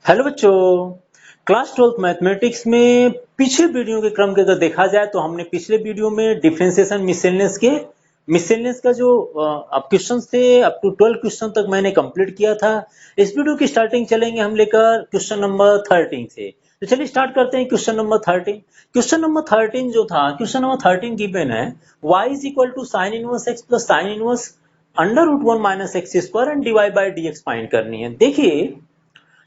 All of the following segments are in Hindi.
हेलो बच्चों। क्लास 12th मैथमेटिक्स में पिछले वीडियो के क्रम के अगर देखा जाए तो हमने पिछले वीडियो में डिफरेंशिएशन मिससेलेनियस का जो अब क्वेश्चन थे अप टू 12 क्वेश्चन तक मैंने कंप्लीट किया था। इस वीडियो की स्टार्टिंग चलेंगे हम लेकर क्वेश्चन नंबर 13 से। तो चलिए स्टार्ट करते हैं क्वेश्चन नंबर 13। क्वेश्चन नंबर 13 जो था, क्वेश्चन नंबर 13 गिवन है y is equal to sine inverse x plus sine inverse under root 1 minus x square and dy by dx find करनी है। देखिए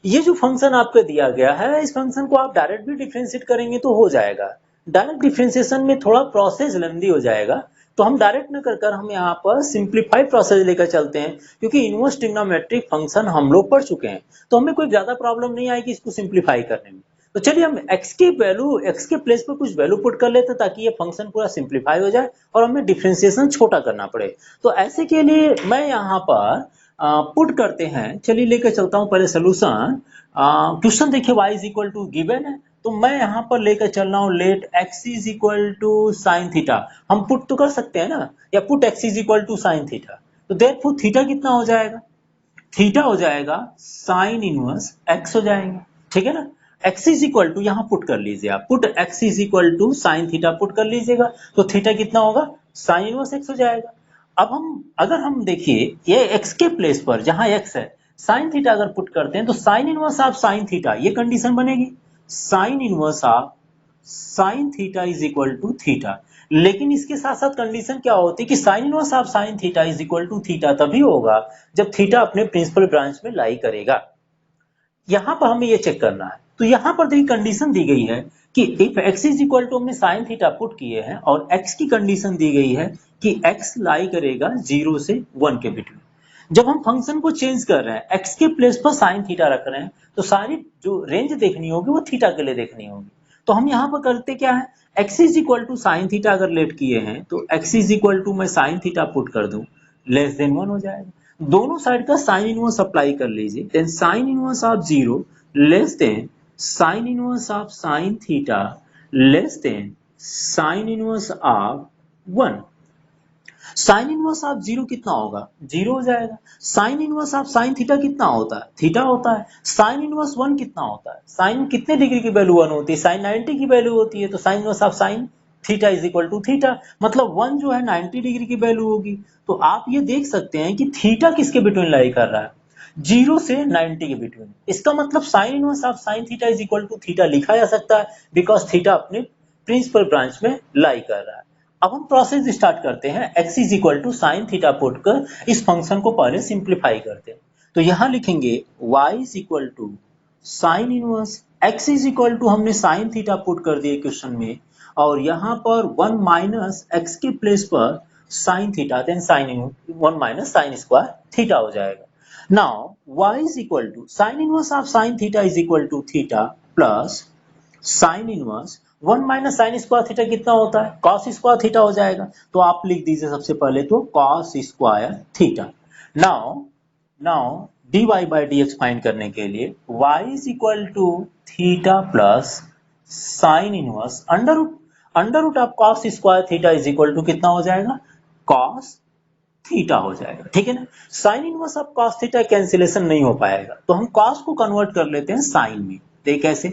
ये जो फंक्शन आपको दिया गया है, इस फंक्शन को आप डायरेक्ट भी डिफरेंशिएट करेंगे तो हो जाएगा। डायरेक्ट डिफरेंशिएशन में थोड़ा प्रोसेस लेंदी हो जाएगा, तो हम डायरेक्ट न कर हम यहाँ पर सिंप्लीफाइड प्रोसेस लेकर चलते हैं, क्योंकि इनवर्स ट्रिग्नोमेट्रिक फंक्शन हम लोग पढ़ चुके हैं, तो हमें कोई ज्यादा प्रॉब्लम नहीं आएगी इसको सिंप्लीफाई करने में। तो चलिए हम x के प्लेस पर कुछ वैल्यू पुट कर लेते हैं ताकि ये फंक्शन पूरा सिंप्लीफाई हो जाए और हमें डिफरेंशिएशन छोटा करना पड़े। तो ऐसे के लिए मैं यहाँ पर पुट करते हैं। चलिए लेकर चलता हूं पहले सोल्यूशन। क्वेश्चन देखिए y is equal to given है, तो मैं यहाँ पर लेकर चल रहा हूँ let x is equal to sine theta. हम पुट तो कर सकते हैं ना, या put x is equal to sine theta. तो देयरफॉर थीटा कितना हो जाएगा? थीटा हो जाएगा साइन इनवर्स x हो जाएगा, ठीक है ना। x इज इक्वल टू यहाँ पुट कर लीजिए, आप put x is equal to sine theta put कर लीजिएगा, तो थीटा कितना होगा? साइन इनवर्स x हो जाएगा। अब अगर हम देखिए ये x के प्लेस पर जहां x है, साइन थीटा अगर पुट करते हैं तो sine inverse of sine theta, ये कंडीशन बनेगी sine inverse of sine theta is equal to theta. लेकिन इसके साथ साथ कंडीशन क्या होती है कि sine inverse of sine theta is equal to theta तभी होगा जब थीटा अपने प्रिंसिपल ब्रांच में लाई करेगा। यहां पर हमें ये चेक करना है। तो यहां पर देखिए कंडीशन दी गई है कि if x is equal to, हमने साइन थीटा पुट किए हैं और x की कंडीशन दी गई है कि x लाई करेगा 0 से 1 के बिटवीन। जब हम फंक्शन को चेंज कर रहे हैं, x के प्लेस पर साइन थीटा रख रहे हैं, तो सारी जो रेंज देखनी होगी वो थीटा के लिए देखनी होगी। तो हम यहाँ पर करते क्या है, x is equal to sine theta अगर लेट किए हैं तो x इज इक्वल टू मैं साइन थीटा पुट कर दूं, लेस देन 1 हो जाएगा। दोनों साइड का साइन इनवर्स अप्लाई कर लीजिए, then sine inverse of 0 less than sine inverse of sine theta less than sine inverse of 1। Sine inverse of 0 कितना होगा? 0 हो जाएगा। Sine inverse of sine theta कितना होता है? थीटा होता है। साइन इनवर्स 1 कितना होता है? साइन कितने डिग्री की वैल्यू 1 होती है? साइन 90 की वैल्यू होती है, तो sine inverse of sine theta is equal to theta, मतलब 1 जो है 90 डिग्री की वैल्यू होगी। तो आप ये देख सकते हैं कि थीटा किसके बिटवीन लाई कर रहा है? 0 से 90 के बिटवीन। इसका मतलब sine inverse of sine theta is equal to theta लिखा जा सकता है, बिकॉज थीटा अपने प्रिंसिपल ब्रांच में लाई कर रहा है। अब हम प्रोसेस स्टार्ट करते हैं। x is equal to sine theta put कर इस फंक्शन को पहले सिंप्लीफाई करते हैं। तो यहां लिखेंगे y is equal to sine inverse x is equal to, हमने साइन थीटा पुट कर दिए क्वेश्चन में, और यहां पर 1 माइनस x के प्लेस पर sine theta, then sine 1 minus sine square theta हो जाएगा। Now y is equal to sine inverse of sine theta is equal to theta plus sine inverse 1 minus sine square theta कितना होता है? कॉस स्क्वायर थीटा हो जाएगा। तो आप लिख दीजिए सबसे पहले तो cos square theta. Now now dy by dx find करने के लिए y is equal to theta plus sine inverse under root of cos square theta is equal to कितना हो जाएगा? कॉस थीटा हो जाएगा, ठीक है ना। Sign inverse of cos theta cancellation नहीं हो पाएगा, तो हम कॉस को कन्वर्ट कर लेते हैं साइन में। देख कैसे,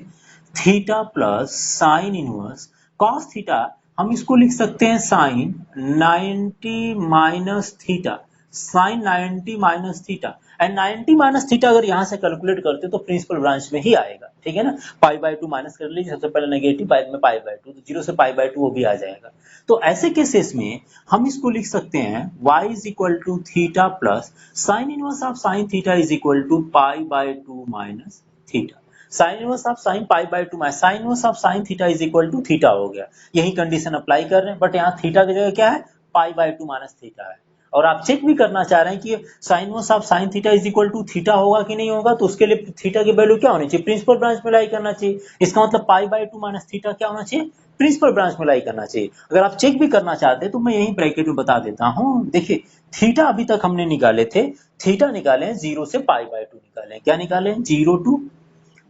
theta plus sine inverse cos theta, हम इसको लिख सकते हैं sine 90 minus theta, sine 90 minus theta. And 90 minus theta अगर यहाँ से कैलकुलेट करते तो प्रिंसिपल ब्रांच में ही आएगा, ठीक है ना। पाई बाय 2 माइनस कर लीजिए, सबसे पहले नेगेटिव, बाद में पाई बाय 2, तो 0 से पाई बाय 2 वो भी आ जाएगा। तो ऐसे केसेस में हम इसको लिख सकते हैं y is equal to theta plus sine inverse of sine theta is equal to pi by 2 minus theta. Sine inverse of sine pi by 2 minus sine inverse of sine theta is equal to theta हो गया। यही कंडीशन अप्लाई कर रहे हैं, बट यहाँ थीटा की जगह क्या है? पाई बाय 2 माइनस थीटा है। और आप चेक भी करना चाह रहे हैं कि sine inverse of sine theta is equal to theta होगा कि नहीं होगा, तो उसके लिए थीटा की वैल्यू क्या होनी चाहिए? प्रिंसिपल ब्रांच में लाई करना चाहिए। इसका मतलब पाई बाय 2 माइनस थीटा क्या होना चाहिए? प्रिंसिपल ब्रांच में लाई करना चाहिए। अगर आप चेक भी करना चाहते हैं तो मैं यही ब्रैकेट में बता देता हूं। देखिए थीटा अभी तक हमने निकाले थे, थीटा निकाले हैं 0 से पाई बाय 2 निकाले हैं। क्या निकाले हैं?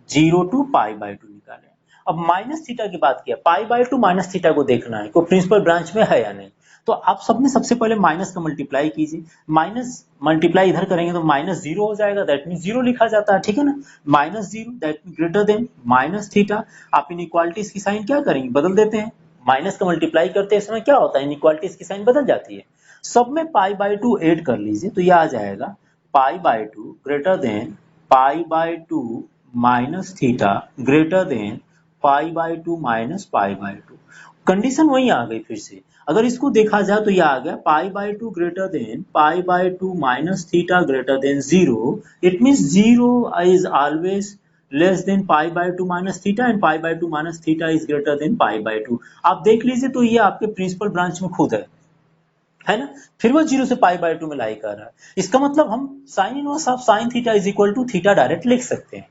0 टू पाई बाय 2 निकाले हैं। अब माइनस थीटा की बात किया, पाई बाय 2 माइनस थीटा को देखना है कि प्रिंसिपल ब्रांच में है या नहीं। तो आप सबने सबसे पहले माइनस का मल्टीप्लाई कीजिए, माइनस मल्टीप्लाई इधर करेंगे तो माइनस जीरो हो जाएगा, दैट मीन जीरो लिखा जाता है, ठीक है ना। Minus zero that mean greater than minus theta. आप इनइक्वालिटीज की साइन क्या करेंगे, बदल देते हैं। माइनस का मल्टीप्लाई करते हैं समय क्या होता है, इनइक्वालिटीज की साइन बदल जाती है। सब में पाई बाय टू ऐड कर लीजिए तो ये आ जाएगा pi by to greater than pi by to minus theta greater than pi by to minus pi by to. Condition वही आ गई फिर से। अगर इसको देखा जाए तो ये आ गया पाई by to greater than pi by to minus theta greater than zero. It means zero is always less than pi by to minus theta and pi by to minus theta is greater than pi by to. आप देख लीजिए तो ये आपके प्रिंसिपल ब्रांच में खुद है ना। फिर वो जीरो से पाई बाय टू में लाई कर रहा है। इसका मतलब हम sine inverse of sine theta is equal to theta direct लिख सकते हैं,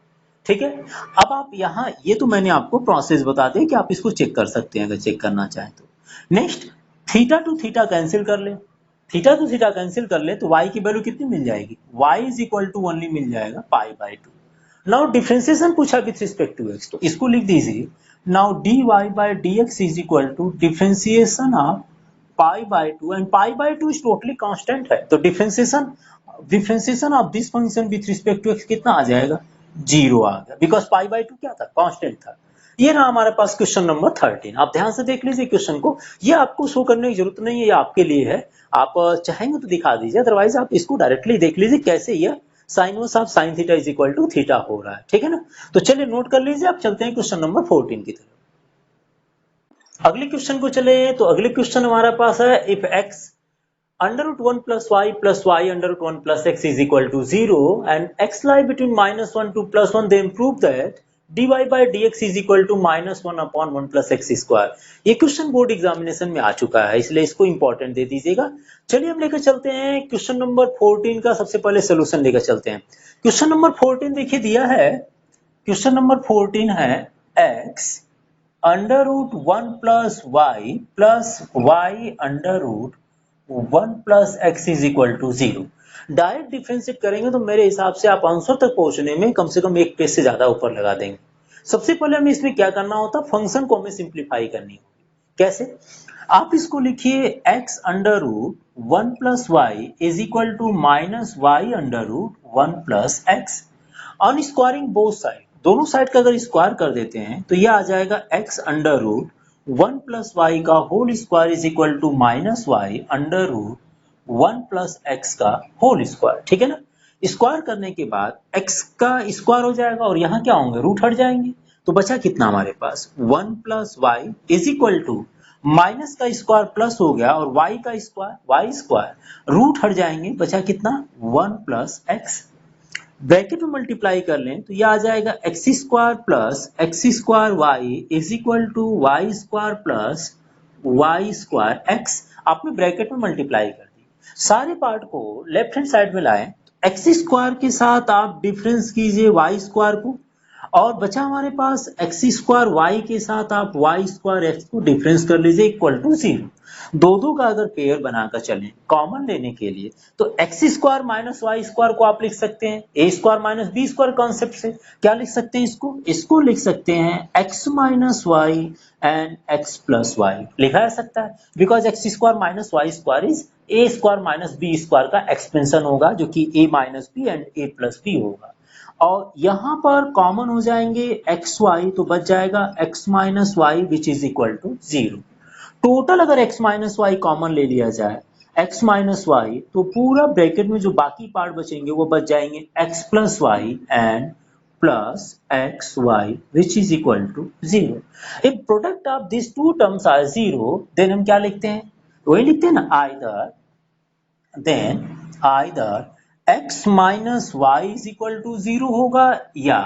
ठीक है। अब आप यहाँ ये तो मैंने आपको प्रोसेस बता दिया कि आप इसको चेक कर सकते हैं अगर चेक करना चाहें तो। Next theta two theta cancel कर ले, थीटा टू थीटा कैंसिल कर ले तो y की वैल्यू कितनी मिल जाएगी, y is equal to only मिल जाएगा pi by two. Now differentiation पूछा विथ रिस्पेक्ट टू x तो इसको लिख दीजिए। Now dy by dx is equal to differentiation of pi by two and pi by two is totally constant है तो differentiation of this function with respect to x कितना आ जाएगा, जीरो आ गया, बिकॉज पाई बाय टू क्या था, कांस्टेंट था। ये रहा हमारे पास क्वेश्चन नंबर 13। आप ध्यान से देख लीजिए क्वेश्चन को, ये आपको शो करने की जरूरत नहीं है, ये आपके लिए है। आप चाहेंगे तो दिखा दीजिए, अदरवाइज आप इसको डायरेक्टली देख लीजिए कैसे ये sine inverse of sine theta is equal to theta हो रहा है, ठीक है ना। तो चलिए नोट कर लीजिए, आप चलते हैं क्वेश्चन नंबर 14 की तरफ। अगले क्वेश्चन को चले तो अगले क्वेश्चन हमारे पास है if x under root 1 plus y under root 1 plus x is equal to 0 and x lie between minus 1 to plus 1, then prove that dy by dx is equal to minus 1 upon 1 plus x square। ये क्वेश्चन बोर्ड एग्जामिनेशन में आ चुका है इसलिए इसको इंपॉर्टेंट दे दीजिएगा। चलिए हम लेकर चलते हैं क्वेश्चन नंबर 14 का सबसे पहले सोल्यूशन लेकर चलते हैं। क्वेश्चन नंबर 14 देखिए दिया है, क्वेश्चन नंबर 14 है x under root 1 plus y under root 1 plus x is equal to 0। Direct differentiate करेंगे तो मेरे हिसाब से आप आंसर तक पहुंचने में कम से कम एक पेज से ज्यादा ऊपर लगा देंगे। सबसे पहले हमें इसमें क्या करना होता, फंक्शन को हमें सिंप्लीफाई करनी होगी। कैसे, आप इसको लिखिए x under root 1 plus y is equal to minus y under root 1 plus x. On squaring both side, दोनों साइड का अगर स्क्वायर कर देते हैं तो यह आ जाएगा x under root 1 plus y का whole square is equal to minus y under root 1 plus x का होल स्क्वायर, ठीक है ना। स्क्वायर करने के बाद x का स्क्वायर हो जाएगा और यहाँ क्या होंगे, रूट हट जाएंगे, तो बचा कितना हमारे पास 1 plus y is equal to minus का स्क्वायर प्लस हो गया और y का स्क्वायर वाई स्क्वायर, रूट हट जाएंगे, बचा कितना 1 प्लस एक्स। ब्रैकेट में मल्टीप्लाई कर लें तो यह आ जाएगा x square y is equal to y square plus y square x. आपने ब्रैकेट में मल्टीप्लाई कर दी, सारे पार्ट को लेफ्ट हैंड साइड में लाएं, एक्स स्क्वायर के साथ आप डिफरेंस कीजिए वाई स्क्वायर को और बचा हमारे पास एक्स स्क्वायर वाई के साथ आप वाई स्क्वायर एक्स को डिफरेंस कर लीजिए इक्वल टू 0। दो का अगर पेयर बनाकर चलें कॉमन लेने के लिए तो x square minus y square को आप लिख सकते हैं a square minus b square concept से। क्या लिख सकते हैं इसको लिख सकते हैं x minus y and x plus y लिखा जा सकता है, because x square minus y square is a square minus b square का एक्सपेंशन होगा जो कि a minus b and a plus b होगा। और यहाँ पर कॉमन हो जाएंगे एक्स वाई तो बच जाएगा x minus y which is equal to 0। Total अगर x माइनस वाई कॉमन ले लिया जाए x माइनस वाई तो पूरा ब्रैकेट में जो बाकी पार्ट बचेंगे वो बच जाएंगे x plus y and plus x y which is equal to 0। If product of this two terms are 0 then हम क्या लिखते हैं, वही लिखते हैं ना, either x minus y is equal to 0 होगा या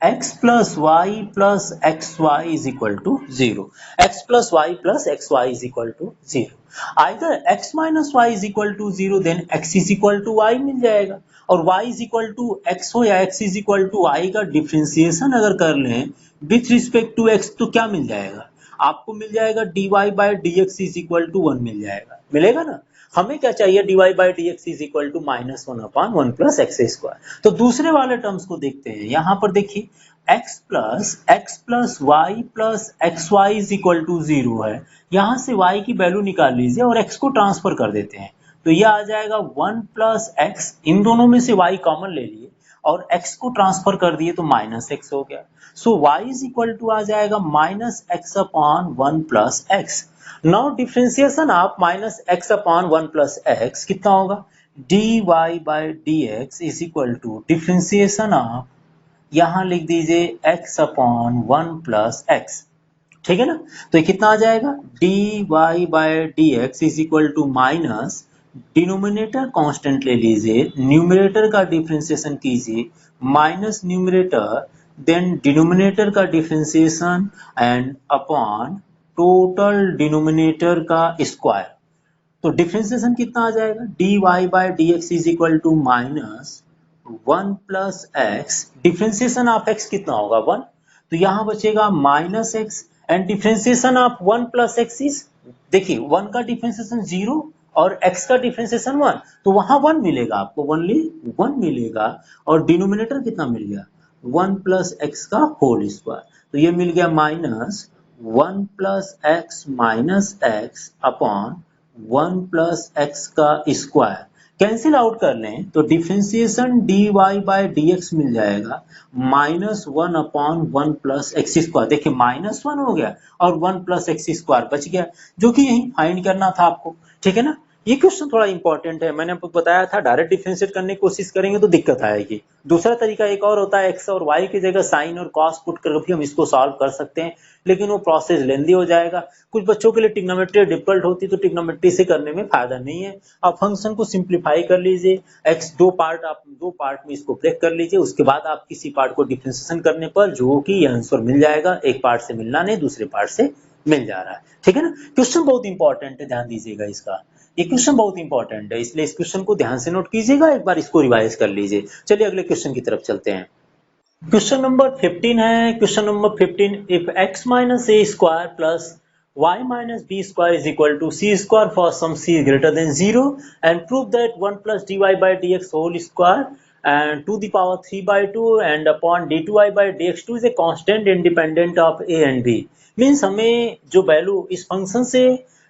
x plus y plus xy is equal to 0। x plus y plus xy is equal to 0। Either x minus y is equal to 0 then x is equal to y मिल जाएगा और y is equal to x हो या x is equal to y का डिफरेंशिएशन अगर कर लें विथ रिस्पेक्ट टू x तो क्या मिल जाएगा, आपको मिल जाएगा dy by dx is equal to 1 मिल जाएगा, मिलेगा ना। हमें क्या चाहिए, dy by D x is equal to minus one upon one plus x square. तो दूसरे वाले टर्म्स को देखते हैं। यहाँ पर देखिए x plus y plus x y is equal to 0 है। यहाँ से y की वैल्यू निकाल लीजिए और x को ट्रांसफर कर देते हैं, तो यह आ जाएगा 1 प्लस एक्स, इन दोनों में से y कॉमन ले लिए और x को ट्रांसफर कर दिए तो माइनस एक्स हो गया। So y is equal to आ जाएगा minus x upon one plus x. Now differentiation of minus x upon one plus x कितना होगा, d y by D x is equal to differentiation of, यहाँ लिख दीजिए x upon one plus x, ठीक है ना। तो ये कितना आ जाएगा, d y by D x is equal to minus, denominator constant ले लीजिए, न्यूमरेटर का डिफरेंशिएशन कीजिए, माइनस न्यूमरेटर देन डिनोमिनेटर का differentiation and upon total denominator का स्क्वायर। तो डिफरेंशिएशन कितना आ जाएगा, d y by D x is equal to minus one plus x, differentiation of x कितना होगा 1, तो यहाँ बचेगा minus x and differentiation of one plus x is, देखिए 1 का डिफरेंशिएशन 0 और x का डिफरेंशिएशन 1, तो वहां 1 मिलेगा आपको, ओनली 1 मिलेगा और डिनोमिनेटर कितना मिल गया 1 प्लस एक्स का होल स्क्वायर। तो ये मिल गया minus 1 plus x minus x upon 1 plus x का स्क्वायर। कैंसिल आउट कर लें तो differentiation d y by D x मिल जाएगा minus one upon one plus x square. देखिए माइनस वन हो गया और वन प्लस एक्स स्क्वायर बच गया, जो कि यही फाइंड करना था आपको, ठीक है ना। ये क्वेश्चन थोड़ा इंपॉर्टेंट है, मैंने आपको बताया था डायरेक्ट डिफरेंशिएट करने की कोशिश करेंगे तो दिक्कत आएगी। दूसरा तरीका एक और होता है, एक्स और वाई की जगह साइन और कॉस पुट कर भी हम इसको सॉल्व कर सकते हैं, लेकिन वो प्रोसेस लेंदी हो जाएगा। कुछ बच्चों के लिए ट्रिग्नोमेट्री डिफिकल्ट होती तो ट्रिग्नोमेट्री से करने में फायदा नहीं है। आप फंक्शन को सिंप्लीफाई कर लीजिए, एक्स दो पार्ट में इसको ब्रेक कर लीजिए, उसके बाद आप किसी पार्ट को डिफरेंशिएशन करने पर जो कि ये आंसर मिल जाएगा, एक पार्ट से मिलना नहीं दूसरे पार्ट से मिल जा रहा है, ठीक है ना। क्वेश्चन बहुत इंपॉर्टेंट है, ध्यान दीजिएगा इसका, ये क्वेश्चन बहुत इंपॉर्टेंट है, इसलिए इस क्वेश्चन को ध्यान से नोट कीजिएगा, एक बार इसको रिवाइज कर लीजिए। चलिए अगले क्वेश्चन की तरफ चलते हैं। क्वेश्चन नंबर 15 है। Question number 15, if x minus a square plus y minus b square is equal to c square for some c greater than 0 and prove that 1 plus dy by dx whole square and to the power 3 by 2 and upon d2y by dx2 is a constant independent of a and b। Means हमें जो वैल्यू इस फंक्शन से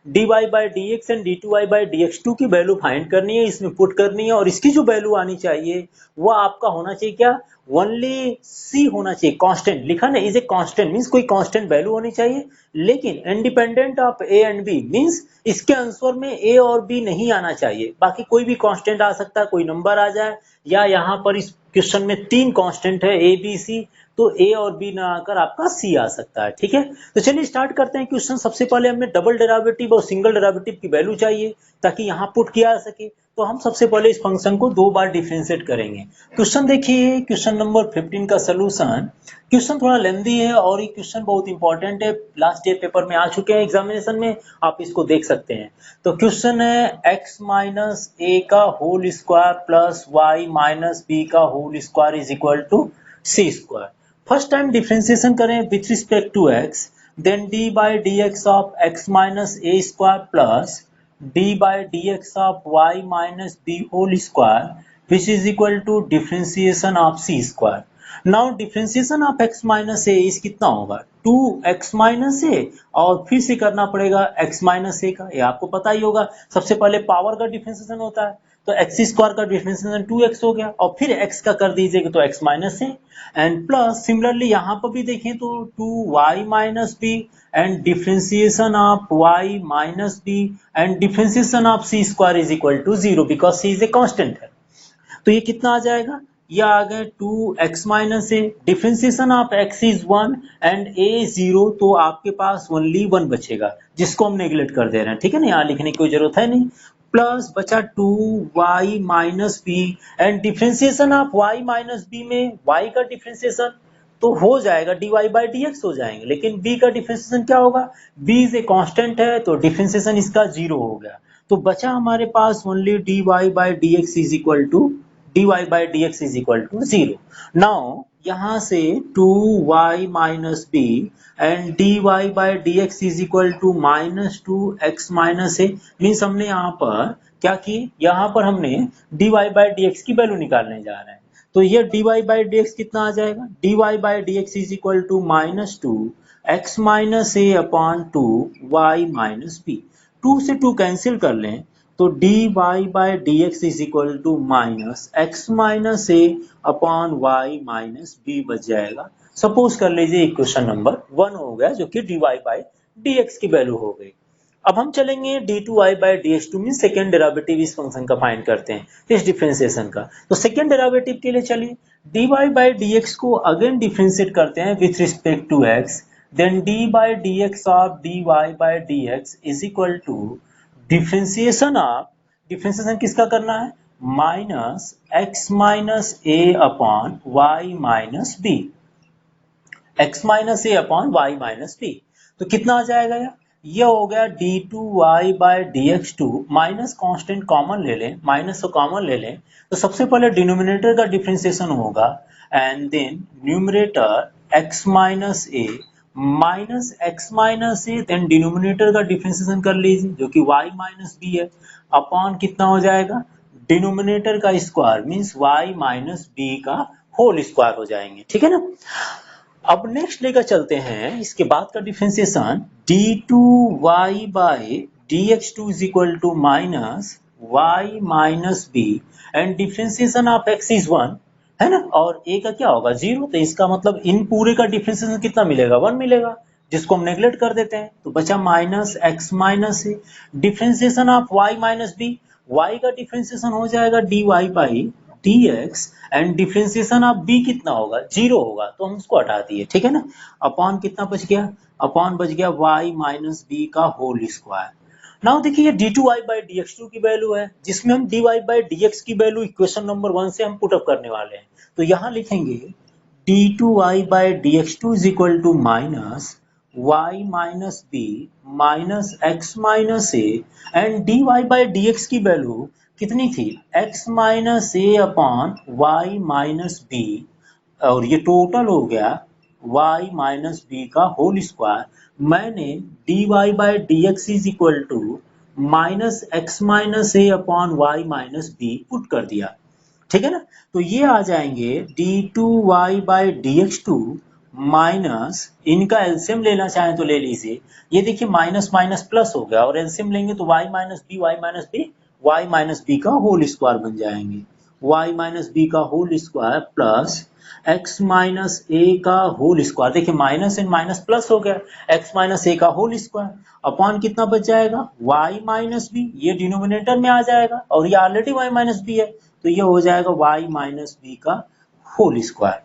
dy by dx and d2y by dx2 की वैल्यू फाइंड करनी है, इसमें पुट करनी है और इसकी जो वैल्यू आनी चाहिए वो आपका होना चाहिए क्या, ओनली c होना चाहिए, कांस्टेंट लिखा ना, इज ए कांस्टेंट मींस कोई कांस्टेंट वैल्यू होनी चाहिए, लेकिन independent of a and b means इसके आंसर में a और b नहीं आना चाहिए, बाकी कोई भी कांस्टेंट आ सकता है, कोई नंबर आ जाए, या यहाँ पर इस क्वेश्चन में 3 कांस्टेंट है a b c, तो a और b ना आकर आपका c आ सकता है, ठीक है। तो चलिए स्टार्ट करते हैं क्वेश्चन। सबसे पहले हमें डबल डेरिवेटिव और सिंगल डेरिवेटिव की वैल्यू चाहिए ताकि यहाँ पुट किया जा सके, तो हम सबसे पहले इस फंक्शन को 2 बार डिफरेंशिएट करेंगे। क्वेश्चन देखिए, क्वेश्चन नंबर 15 का सोल्यूशन। क्वेश्चन थोड़ा लेंदी है और ये क्वेश्चन बहुत इंपॉर्टेंट है, लास्ट ईयर पेपर में आ चुके हैं एग्जामिनेशन में, आप इसको देख सकते हैं। तो क्वेश्चन है x माइनस ए का whole square plus y minus b का whole square is equal to c square. First time differentiation करें with respect to x, then d by D x of x minus a square plus d by dx of y minus b whole square which is equal to differentiation of c square। Now differentiation of x minus a is कितना होगा 2x minus a और फिर से करना पड़ेगा x minus a का, ये आपको पता ही होगा। सबसे पहले पावर का डिफरेंशिएशन होता है तो x स्क्वायर का डिफरेंशिएशन 2x हो गया और फिर x का कर दीजिएगा तो x minus a and plus similarly यहाँ पर भी देखें तो 2y minus b and differentiation of y minus b and differentiation of c square is equal to 0 because c is a constant है। तो ये कितना आ जाएगा, ये आ गया 2x minus a, differentiation of x is 1 and a 0, तो आपके पास ओनली 1 बचेगा जिसको हम नेग्लेक्ट कर दे रहे हैं, ठीक है ना, यहाँ लिखने की कोई जरूरत है नहीं। प्लस बचा 2y minus b and differentiation of y minus b में y का डिफरेंशिएशन तो हो जाएगा dy बाई dx हो जाएंगे, लेकिन b का डिफरेंशिएशन क्या होगा, b इज ए कांस्टेंट है तो डिफरेंशिएशन इसका 0 हो गया, तो बचा हमारे पास only dy by dx is equal to 0। Now यहाँ से 2y minus b and dy by D x is equal to minus 2x minus a. Means हमने यहाँ पर क्या की, यहाँ पर हमने dy बाई डी एक्स की वैल्यू निकालने जा रहे हैं। तो ये dy बाई डी एक्स कितना आ जाएगा, dy by D x is equal to minus 2x minus a upon 2y minus b. 2 से 2 कैंसिल कर लें तो dy by D x is equal to minus x minus a upon y minus b बच जाएगा। सपोज कर लीजिए इक्वेशन नंबर 1 हो गया, जो कि dy बाई डी एक्स की वैल्यू हो गई। अब हम चलेंगे d2y by D x two mean second derivative इस फंक्शन का फाइंड करते हैं, इस डिफरेंशिएशन का। तो सेकेंड डेरिवेटिव के लिए चलिए dy बाई डी एक्स को अगेन डिफरेंशिएट करते हैं with respect to x, then d by D x of dy by D x is equal to differentiation of, differentiation किसका करना है, minus x minus a upon y minus b, x minus a upon y minus b. तो कितना आ जाएगा यार, ये हो गया d2y by D x two, minus constant common ले लें, माइनस को कॉमन ले लें तो सबसे पहले डिनोमिनेटर का डिफरेंशिएशन होगा and then numerator x minus a minus x minus a, then denominator का डिफरेंशिएशन कर लीजिए जो कि y माइनस बी है, अपॉन कितना हो जाएगा, डिनोमिनेटर का square means y minus b का होल स्क्वायर हो जाएंगे। ठीक है ना। अब नेक्स्ट लेकर चलते हैं इसके बाद का differentiation d2y by D x two is equal to minus y minus b and differentiation of x is 1 है ना, और a का क्या होगा 0। तो इसका मतलब इन पूरे का डिफरेंशिएशन कितना मिलेगा, 1 मिलेगा, जिसको हम नेगलेक्ट कर देते हैं। तो बचा minus x minus a, differentiation of y minus b, y का डिफरेंशिएशन हो जाएगा dy by dx and differentiation of b कितना होगा, 0 होगा, तो हम उसको हटा दिए। ठीक है ना। अपॉन कितना बच गया, अपॉन बच गया y माइनस बी का होल स्क्वायर। नाउ देखिए d2y by D x two की वैल्यू है, जिसमें हम dy बाई डी एक्स की वैल्यू इक्वेशन नंबर 1 से हम पुटअप करने वाले हैं। तो यहाँ लिखेंगे d2y by D x two is equal to minus y minus b minus x minus a and dy by D x की वैल्यू कितनी थी, x minus a upon y minus b, और ये टोटल हो गया y माइनस बी का होल स्क्वायर। मैंने dy by D x is equal to minus x minus a upon y minus b put कर दिया। ठीक है ना। तो ये आ जाएंगे d2y by D x two minus, इनका एलसीएम लेना चाहें तो ले लीजिए, ये देखिए माइनस माइनस प्लस हो गया और एलसीएम लेंगे तो y minus b y minus b का होल स्क्वायर बन जाएंगे, y माइनस बी का whole square plus x minus a का होल स्क्वायर, देखिए माइनस एंड माइनस प्लस हो गया, x माइनस ए का होल स्क्वायर अपॉन कितना बच जाएगा, y माइनस बी, ये डिनोमिनेटर में आ जाएगा और ये ऑलरेडी y माइनस बी है, तो ये हो जाएगा y माइनस बी का होल स्क्वायर।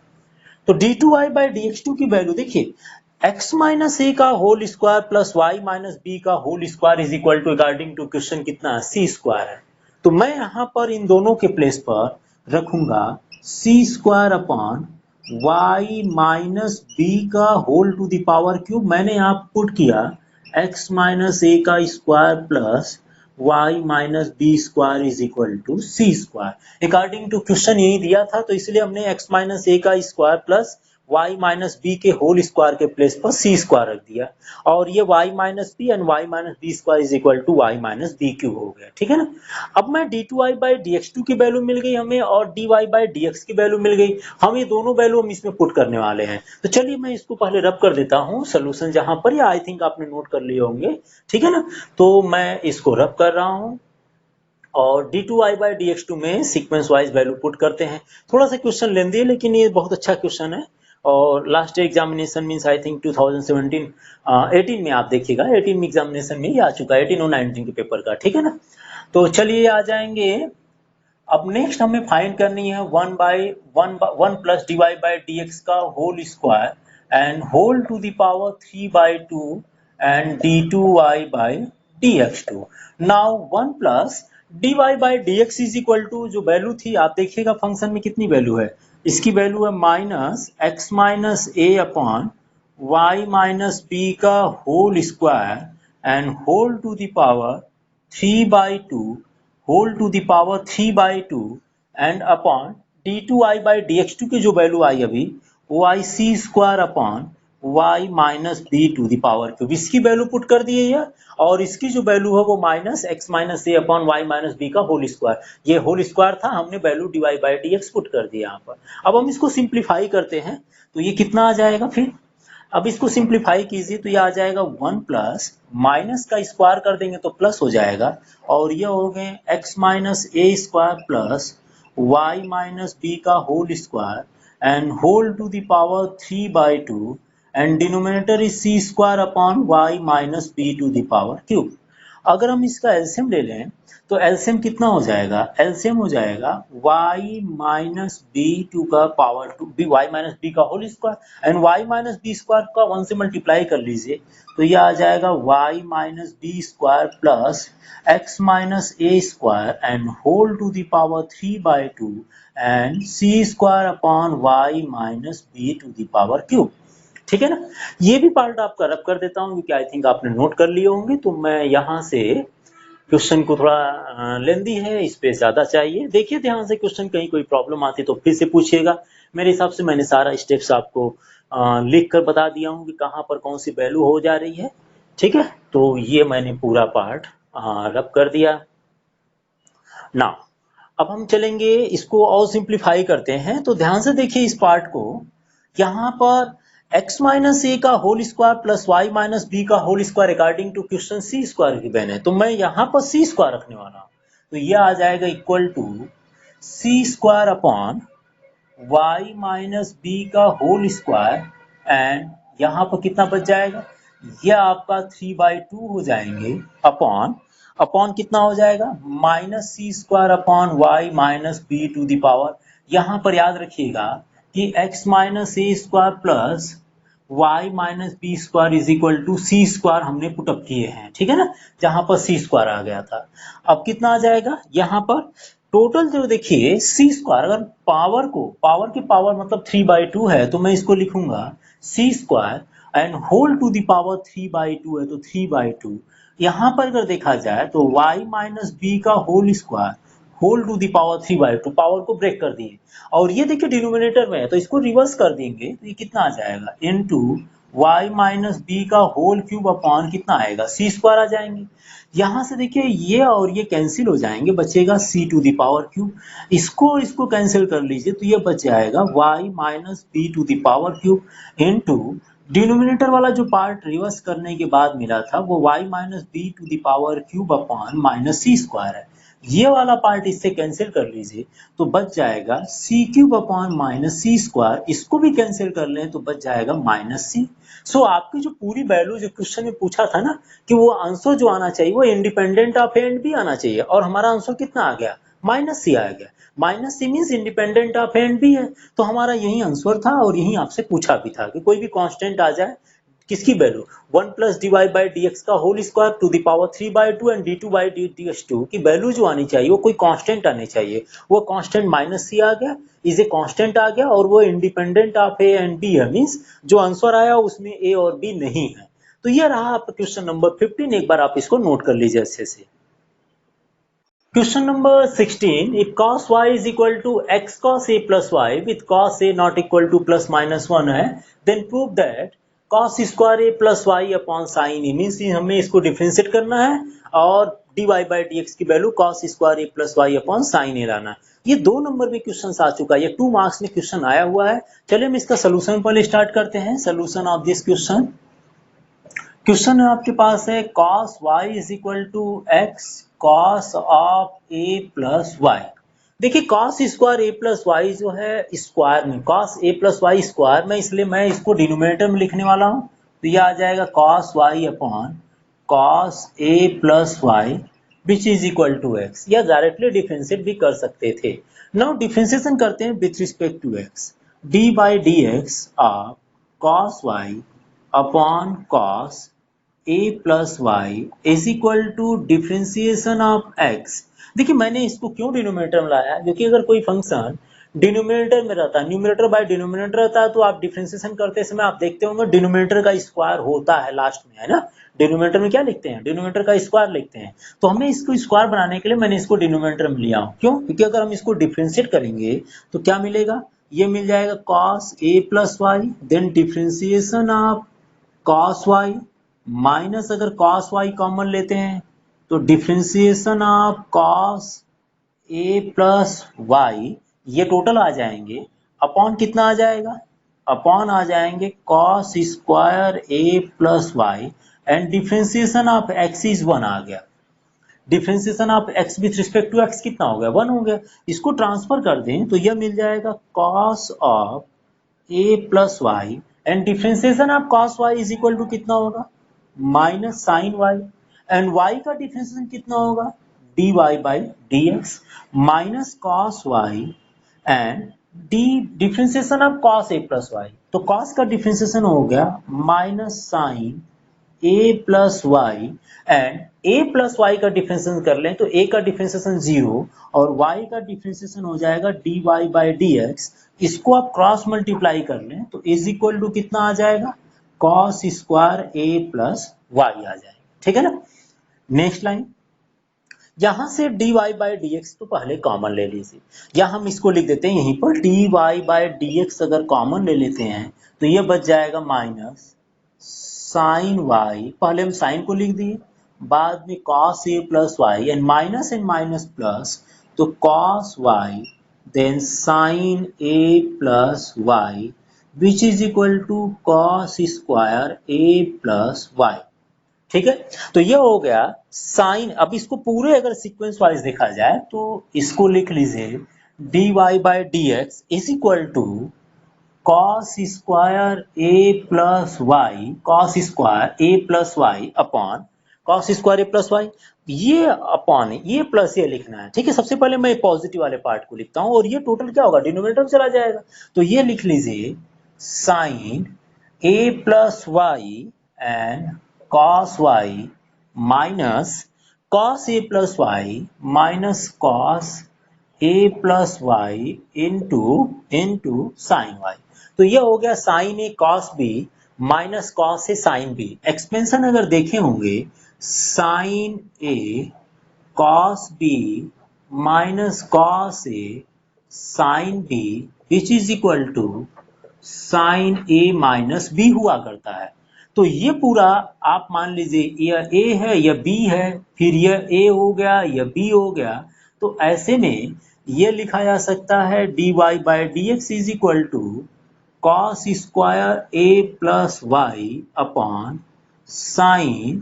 तो d2y by D x two की वैल्यू देखिए x माइनस ए का whole square plus y minus b का whole square is equal to according to question कितना c स्क्वायर है। तो मैं यहाँ पर इन दोनों के प्लेस पर रखूंगा c square upon y minus b का whole to the power cube. मैंने यहाँ पुट किया x माइनस ए का square plus y minus b square is equal to c square. According to question यही दिया था, तो इसलिए हमने x माइनस ए का square plus y minus b के होल स्क्वायर के प्लेस पर c स्क्वायर रख दिया, और ये y minus b and y minus b square is equal to y minus b cube हो गया। ठीक है ना। अब मैं d2y by D x two की वैल्यू मिल गई हमें और dy बाई डी एक्स की वैल्यू मिल गई, हम ये दोनों वैल्यू हम इसमें पुट करने वाले हैं। तो चलिए मैं इसको पहले रब कर देता हूँ सोल्यूशन जहां पर, या आई थिंक आपने नोट कर लिए होंगे। ठीक है ना। तो मैं इसको रब कर रहा हूँ और d2y by D x two में सीक्वेंस वाइज वैल्यू पुट करते हैं। थोड़ा सा क्वेश्चन लेंदी है लेकिन ये बहुत अच्छा क्वेश्चन है, और last examination means I think 2017 18 में आप देखिएगा, 18 में एग्जामिनेशन में ही आ चुका है, 18 और 19 के पेपर का। ठीक है ना। तो चलिए आ जाएंगे, अब नेक्स्ट हमें फाइंड करनी है 1 plus dy by D x का whole square and whole to the power 3/2 and d2y by D x two. Now 1 plus dy by D x is equal to, जो वैल्यू थी आप देखिएगा फंक्शन में कितनी वैल्यू है, इसकी वैल्यू है minus x minus a upon y minus b का whole square and whole to the power 3/2 whole to the power 3/2 and upon d2y by D x two की जो वैल्यू आई अभी y c square upon y minus b to the power cube, इसकी वैल्यू पुट कर दिए ये, और इसकी जो वैल्यू है वो minus x minus a upon y minus b का होल स्क्वायर, ये होल स्क्वायर था, हमने value d y by D x put कर दिया यहाँ पर। अब हम इसको सिंप्लीफाई करते हैं तो ये कितना आ जाएगा फिर, अब इसको सिंप्लीफाई कीजिए तो ये आ जाएगा 1 प्लस माइनस का स्क्वायर कर देंगे तो प्लस हो जाएगा, और ये हो गए x minus a square plus y minus b का whole square and whole to the power 3/2 and denominator is c square upon y minus b to the power cube. अगर हम इसका एलसीएम ले लें तो एलसीएम कितना हो जाएगा, एलसीएम हो जाएगा y माइनस बी टू का power two b y minus b का whole square and y minus b square का 1 से मल्टीप्लाई कर लीजिए तो ये आ जाएगा y minus b square plus x minus a square and whole to the power 3/2 and c square upon y minus b to the power cube. ठीक है ना, ये भी पार्ट आपका रब कर देता हूँ क्योंकि आई थिंक आपने नोट कर लिए होंगे, तो मैं यहाँ से क्वेश्चन को थोड़ा लेंदी है, इस पे ज्यादा चाहिए, देखिए ध्यान से क्वेश्चन, कहीं कोई प्रॉब्लम आती तो फिर से पूछिएगा। मेरे हिसाब से मैंने सारा स्टेप्स आपको लिख कर बता दिया हूँ कि कहाँ पर कौन सी वैल्यू हो जा रही है। ठीक है, तो ये मैंने पूरा पार्ट रब कर दिया। नाउ अब हम चलेंगे इसको और सिंप्लीफाई करते हैं, तो ध्यान से देखिए इस पार्ट को, यहाँ पर x माइनस ए का whole square plus y minus b का whole square according to question c square की बहन है, तो मैं यहाँ पर सी स्क्वायर रखने वाला हूँ, तो ये आ जाएगा equal to c square upon y minus b का होल स्क्वायर एंड यहाँ पर कितना बच जाएगा, ये आपका 3/2 हो जाएंगे अपॉन अपॉन कितना हो जाएगा minus c square upon y minus b to the power, यहाँ पर याद रखिएगा कि x minus a square plus y minus b square is equal to c square हमने पुटअप किए हैं। ठीक है ना, जहां पर सी स्क्वायर आ गया था, अब कितना आ जाएगा यहाँ पर टोटल, जो देखिए सी स्क्वायर, अगर पावर को पावर की पावर मतलब 3/2 है तो मैं इसको लिखूंगा c square and whole to the power 3/2 है तो 3/2, यहाँ पर अगर देखा जाए तो y माइनस बी का whole square whole to the power 3/2, power को ब्रेक कर दिए, और ये देखिए डिनोमिनेटर में है तो इसको रिवर्स कर देंगे तो ये कितना आ जाएगा इनटू y माइनस बी का होल क्यूब अपॉन कितना आएगा सी स्क्वायर आ जाएंगे। यहाँ से देखिए ये और ये कैंसिल हो जाएंगे, बचेगा c to the power cube, इसको कैंसिल कर लीजिए तो ये बच जाएगा y minus b to the power cube into denominator वाला जो पार्ट रिवर्स करने के बाद मिला था वो y minus b to the power cube upon minus c square है, ये वाला पार्ट इससे कैंसिल कर लीजिए तो बच जाएगा सी cube upon minus c square, इसको भी कैंसिल कर लें तो बच जाएगा माइनस सी। सो आपकी जो पूरी वैल्यू जो क्वेश्चन में पूछा था ना कि वो आंसर जो आना चाहिए वो इंडिपेंडेंट ऑफ एंड भी आना चाहिए, और हमारा आंसर कितना आ गया माइनस सी आ गया, minus c means independent of and भी है, तो हमारा यही आंसर था और यही आपसे पूछा भी था कि कोई भी कांस्टेंट आ जाए, किसकी value 1 plus d y by D x का whole square to the power 3/2 and d two by D x two की वैल्यू जो आनी चाहिए वो कोई कांस्टेंट आनी चाहिए, वो कांस्टेंट माइनस सी आ गया, इज ए कांस्टेंट आ गया और वो independent of a and b है, मीन्स जो आंसर आया उसमें ए और बी नहीं है। तो ये रहा आपका क्वेश्चन नंबर 15, एक बार आप इसको नोट कर लीजिए अच्छे से। Question number 16, if cos y is equal to x cos a plus y with cos a not equal to plus minus 1 है, then prove that cos square a plus y upon sin a, means हमें इसको डिफरेंशिएट करना है और dy by dx की value cos square a plus y upon sin a लाना है। ये 2 नंबर में क्वेश्चन आ चुका है, ये 2 मार्क्स में क्वेश्चन आया हुआ है। चलिए हम इसका सोल्यूशन पहले स्टार्ट करते हैं। Solution of this question, question आपके पास है cos y is equal to x cos of a plus y. देखिए cos square a plus y जो है स्क्वायर में, cos a plus y square में, इसलिए मैं इसको डिनोमिनेटर में लिखने वाला हूँ, तो यह आ जाएगा cos y upon cos a plus y which is equal to x, या डायरेक्टली डिफरेंशिएट भी कर सकते थे। नाउ डिफरेंशिएशन करते हैं with respect to x, d by D x of cos y upon cos a plus y is equal to differentiation of x। देखिए मैंने इसको क्यों डिनोमिनेटर में लाया, क्योंकि अगर कोई फंक्शन डिनोमिनेटर में रहता है, न्यूमरेटर बाय डिनोमिनेटर रहता है, तो आप डिफरेंशिएशन करते समय आप देखते होंगे डिनोमिनेटर का स्क्वायर होता है लास्ट में, है ना। डिनोमिनेटर में क्या लिखते हैं, डिनोमिनेटर का स्क्वायर लिखते हैं, तो हमें इसको स्क्वायर बनाने के लिए मैंने इसको डिनोमिनेटर में लिया हूं। क्यों, क्योंकि अगर हम इसको डिफरेंशिएट करेंगे तो क्या मिलेगा, ये मिल जाएगा cos a plus y, then differentiation of cos y minus, अगर cos y कॉमन लेते हैं तो differentiation of cos a plus y, ये टोटल आ जाएंगे अपॉन कितना आ जाएगा, अपॉन आ जाएंगे cos square a plus y and differentiation of x is 1 आ गया। Differentiation of x with respect to x कितना हो गया, 1 हो गया। इसको ट्रांसफर कर दें तो यह मिल जाएगा cos of a plus y and differentiation of cos y is equal to कितना होगा, minus sine y, and y का डिफ्रेंसिएशन कितना होगा, dy by dx minus cos y and differentiation of cos a plus y, तो cos का डिफ्रेंसिएशन हो गया minus sine a plus y and a plus y का डिफरेंशिएशन कर लें तो a का डिफरेंशिएशन 0 और y का डिफरेंशिएशन हो जाएगा dy बाई dx। इसको आप क्रॉस मल्टीप्लाई कर लें तो इज इक्वल टू कितना आ जाएगा, cos square a plus y आ जाएगा। ठीक है ना। नेक्स्ट लाइन, यहां से dy बाई dx तो पहले कॉमन ले लीजिए, या हम इसको लिख देते हैं यहीं पर dy बाई dx अगर कॉमन ले लेते हैं तो ये बच जाएगा माइनस साइन y, पहले हम साइन को लिख दिए, बाद में cos a plus y and minus plus, तो cos y then sine a plus y which is equal to cos square a plus y. ठीक है, तो ये हो गया साइन। अब इसको पूरे अगर सीक्वेंस वाइज देखा जाए तो इसको लिख लीजिए dy by dx is equal to cos square a plus y, cos square a plus y upon cos square a plus y, ये अपॉन ये प्लस ये लिखना है। ठीक है, सबसे पहले मैं पॉजिटिव वाले पार्ट को लिखता हूं और ये टोटल क्या होगा, डिनोमिनेटर में चला जाएगा, तो ये लिख लीजिए sine a plus y and cos y minus cos a plus y minus cos a plus y into sine y। तो ये हो गया sine a cos b minus cos a sine b। Expansion अगर देखे होंगे sine a cos b minus cos a sine b which is equal to sine a minus b हुआ करता है। तो ये पूरा आप मान लीजिए यह a है यह b है, फिर यह a हो गया यह b हो गया, तो ऐसे में यह लिखा जा सकता है dy by dx is equal to cos square a plus y upon sine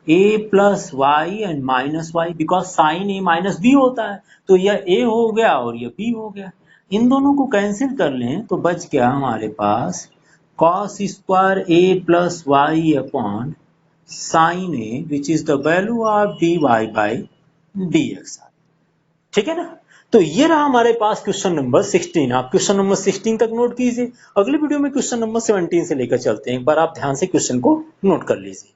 a plus y and minus y, because sine a minus b होता है, तो यह a हो गया और यह b हो गया। इन दोनों को कैंसिल कर लें तो बच गया हमारे पास cos square a plus y upon sine a which is the value of dy by dx। ठीक है ना। तो ये रहा हमारे पास क्वेश्चन नंबर 16। आप क्वेश्चन नंबर 16 तक नोट कीजिए, अगले वीडियो में क्वेश्चन नंबर 17 से लेकर चलते हैं। एक बार आप ध्यान से क्वेश्चन को नोट कर लीजिए।